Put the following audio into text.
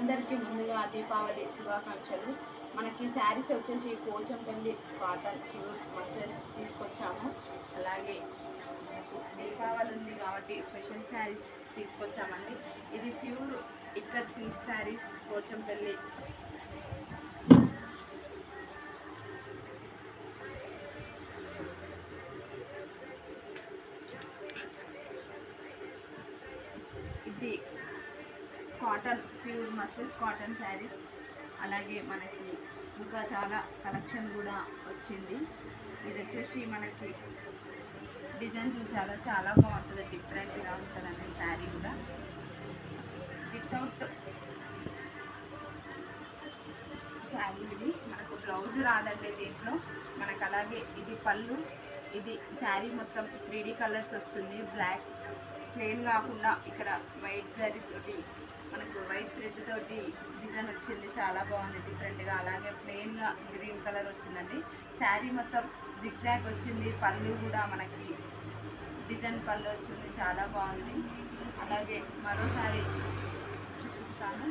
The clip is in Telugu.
అందరికీ ముందుగా దీపావళి శుభాకాంక్షలు. మనకి శారీస్ వచ్చేసి పోచంపల్లి కాటన్ ప్యూర్ మస్లెస్ తీసుకొచ్చాము. అలాగే మనకు దీపావళి ఉంది కాబట్టి స్పెషల్ శారీస్ తీసుకొచ్చామండి. ఇది ప్యూర్ ఇక్కత్ సిల్క్ శారీస్ పోచంపల్లి. ఇది కాటన్ ప్యూర్ మస్లిస్ కాటన్ శారీస్. అలాగే మనకి ఇంకా చాలా కలెక్షన్ కూడా వచ్చింది. ఇది వచ్చేసి మనకి డిజైన్ చూసారా, చాలా బాగుంటుంది, డిఫరెంట్గా ఉంటుందండి శారీ కూడా. వితౌట్ శారీ ఇది మనకు బ్లౌజ్ రాదండి దీంట్లో మనకు. అలాగే ఇది పళ్ళు, ఇది శారీ మొత్తం 3D కలర్స్ వస్తుంది. బ్లాక్ ప్లెయిన్ కాకుండా ఇక్కడ వైట్ జరీ తోటి మనకు వైట్ థ్రెడ్ తోటి డిజైన్ వచ్చింది, చాలా బాగుంది డిఫరెంట్గా. అలాగే ప్లెయిన్గా గ్రీన్ కలర్ వచ్చిందండి. శారీ మొత్తం జిగ్జాగ్ వచ్చింది. పళ్ళు కూడా మనకి డిజైన్ పళ్ళు వచ్చింది, చాలా బాగుంది. అలాగే మరో శారీ చూపిస్తాను.